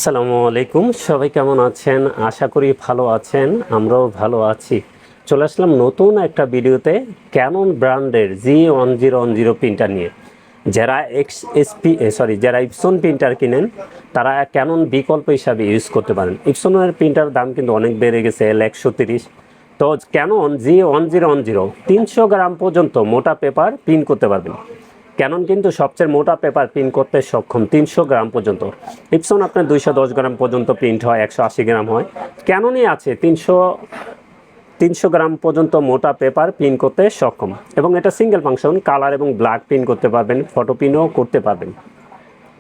আসসালামু আলাইকুম, সবাই কেমন আছেন? আশা করি ভালো আছেন, আমরাও ভালো আছি। চলে আসলাম নতুন একটা ভিডিওতে ক্যানন ব্র্যান্ডের G1010 প্রিন্টার নিয়ে। যারা যারা ইপসন প্রিন্টার কিনেন তারা ক্যানন বিকল্প হিসাবে ইউজ করতে পারেন। ইপসনের প্রিন্টার দাম কিন্তু অনেক বেড়ে গেছে, L130। তো ক্যানন G1010 300 গ্রাম পর্যন্ত মোটা পেপার প্রিন্ট করতে পারবেন। ক্যানন কিন্তু সবচেয়ে মোটা পেপার প্রিন্ট করতে সক্ষম 300 গ্রাম পর্যন্ত। ইপসন আপনার 210 গ্রাম পর্যন্ত প্রিন্ট হয়, 180 গ্রাম হয়। ক্যাননই আছে 300 গ্রাম পর্যন্ত মোটা পেপার প্রিন্ট করতে সক্ষম, এবং এটা সিঙ্গেল ফাংশন, কালার এবং ব্ল্যাক প্রিন্ট করতে পারবেন, ফটো প্রিন্টও করতে পারবেন।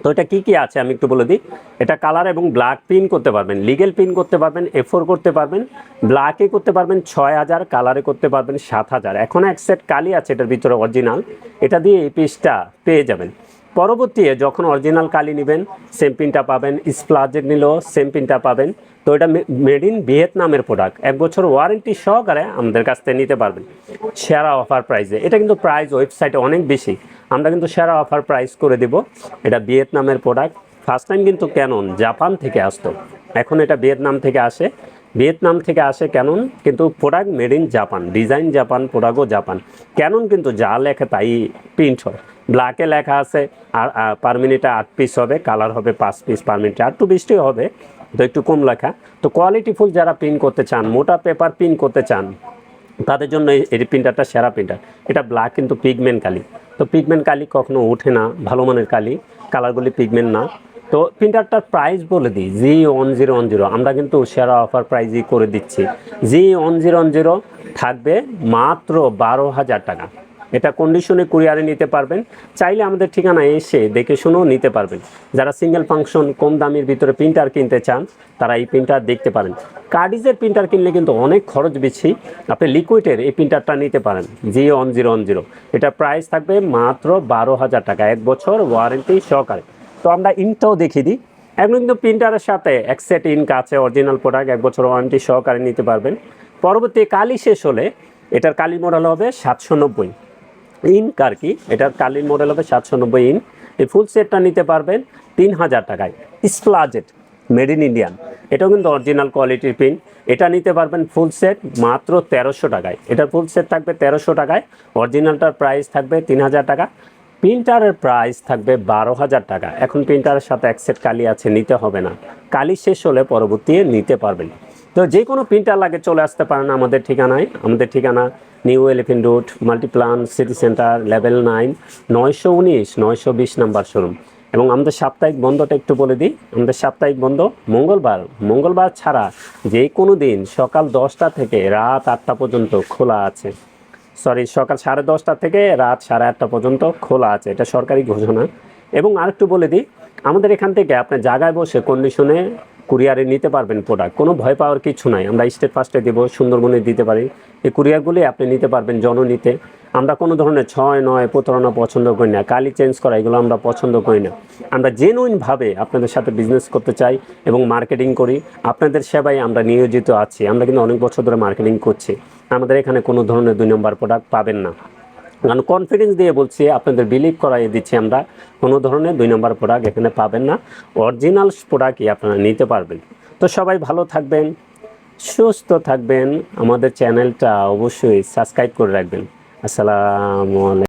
তো এটা কী কী আছে আমি একটু বলে দিই। এটা কালার এবং ব্ল্যাক প্রিন্ট করতে পারবেন, লিগেল প্রিন্ট করতে পারবেন, A4 করতে পারবেন, ব্ল্যাকে করতে পারবেন 6000, কালারে করতে পারবেন 7000। এখন এক সেট কালি আছে এটার ভিতরে অরিজিনাল, এটা দিয়ে এই পিসটা পেয়ে যাবেন। পরবর্তীতে যখন অরিজিনাল কালি নেবেন সেম প্রিন্টটা পাবেন, স্প্লাজেট নিলেও সেম প্রিন্টটা পাবেন। তো এটা মেড ইন ভিয়েতনামের প্রোডাক্ট, 1 বছর ওয়ারেন্টি সহকারে আমাদের কাছ থেকে নিতে পারবেন সেরা অফার প্রাইসে। এটা কিন্তু প্রাইস ওয়েবসাইটে অনেক বেশি, আমরা কিন্তু সেরা অফার প্রাইস করে দেব। এটা ভিয়েতনামের প্রোডাক্ট, ফার্স্ট টাইম কিন্তু ক্যানন জাপান থেকে আসতো, এখন এটা ভিয়েতনাম থেকে আসে ক্যানন, কিন্তু product made in Japan, design Japan, প্রোডাক্টও জাপান। ক্যানন কিন্তু যা লেখে তাই প্রিন্ট হয়। ব্ল্যাকে লেখা আছে আর পার মিনিটে 8 পিস হবে, কালার হবে 5 পিস পার মিনিটে, আর একটু বেশি হবে, তো একটু কম লেখা। তো কোয়ালিটিফুল যারা প্রিন্ট করতে চান, মোটা পেপার প্রিন্ট করতে চান, তাদের জন্য এই প্রিন্টারটা সেরা প্রিন্টার। এটা ব্ল্যাক কিন্তু পিগমেন্ট কালি, তো পিগমেন্ট কালি কখনো ওঠে না, ভালো মানের কালি, কালারগুলি পিগমেন্ট না। তো প্রিন্টারটার প্রাইস বলে দিই, G1010 আমরা কিন্তু সেরা অফার প্রাইজই করে দিচ্ছি। G1010 থাকবে মাত্র 12,000 টাকা। এটা কন্ডিশনে কুরিয়ারে নিতে পারবেন, চাইলে আমাদের ঠিকানায় এসে দেখে শুনেও নিতে পারবেন। যারা সিঙ্গেল ফাংশন কম দামের ভিতরে প্রিন্টার কিনতে চান তারা এই প্রিন্টার দেখতে পারেন। কার্ডিজের প্রিন্টার কিনলে কিন্তু অনেক খরচ বেশি, আপনি লিকুইডের এই প্রিন্টারটা নিতে পারেন G1010। এটা প্রাইস থাকবে মাত্র 12,000 টাকা, 1 বছর ওয়ারেন্টি সহকারে। তো আমরা ইনটাও দেখিয়ে দিই। এখন কিন্তু প্রিন্টারের সাথে এক সেট ইনক আছে, অরিজিনাল প্রোডাক্ট, 1 বছর ওয়ারেন্টি সহকারে নিতে পারবেন। পরবর্তী কালি শেষ হলে এটার কালির মডেল হবে 790 ইনক আর কি, এটার কালির মডেল হবে 790 ইনক। এই ফুল সেটটা নিতে পারবেন 3000 টাকায়। স্প্লাজেট মেড ইন ইন্ডিয়ান, এটাও কিন্তু অরিজিনাল কোয়ালিটির প্রিন্ট, এটা নিতে পারবেন ফুল সেট মাত্র 1300 টাকায়। এটার ফুল সেট থাকবে 1300 টাকায়, অরিজিনালটার প্রাইস থাকবে 3000 টাকা, প্রিন্টারের প্রাইস থাকবে 12,000 টাকা। এখন প্রিন্টারের সাথে এক সেট কালি আছে, নিতে হবে না, কালি শেষ হলে পরবর্তী নিতে পারবেন। তো যে কোনো প্রিন্টার লাগে চলে আসতে পারেন আমাদের ঠিকানায়। আমাদের ঠিকানা new elephant road, Multiplan city centre, level 9, 919 920 number showroom. এবং আমাদের সাপ্তাহিক বন্ধটা একটু বলে দিই, আমাদের সাপ্তাহিক বন্ধ মঙ্গলবার ছাড়া যে কোনো দিন সকাল 10টা থেকে রাত 8টা পর্যন্ত খোলা আছে। সকাল 10:30 থেকে রাত 8:30 পর্যন্ত খোলা আছে, এটা সরকারি ঘোষণা। এবং আরেকটু বলে দিই, আমাদের এখান থেকে আপনি জায়গায় বসে কন্ডিশনে কুরিয়ারে নিতে পারবেন প্রোডাক্ট, কোনো ভয় পাওয়ার কিছু নাই। আমরা স্টেট ফার্স্টে দেবো, সুন্দরবনে দিতে পারি, এই কুরিয়ারগুলি আপনি নিতে পারবেন জননীতে। আমরা কোনো ধরনের 6-9 প্রতারণা পছন্দ করি না, কালি চেঞ্জ করা এগুলো আমরা পছন্দ করি না। আমরা জেনুইনভাবে আপনাদের সাথে বিজনেস করতে চাই এবং মার্কেটিং করি, আপনাদের সেবায় আমরা নিয়োজিত আছি। আমরা কিন্তু অনেক বছর ধরে মার্কেটিং করছি, আমাদের এখানে কোনো ধরনের 2 নম্বর প্রোডাক্ট পাবেন না, কারণ কনফিডেন্স দিয়ে বলছি, আপনাদের বিলিভ করাই দিচ্ছি, আমরা কোনো ধরনের 2 নম্বর প্রোডাক্ট এখানে পাবেন না, অরিজিনাল প্রোডাক্টই আপনারা নিতে পারবেন। তো সবাই ভালো থাকবেন, সুস্থ থাকবেন, আমাদের চ্যানেলটা অবশ্যই সাবস্ক্রাইব করে রাখবেন। আসসালামু আলাইকুম।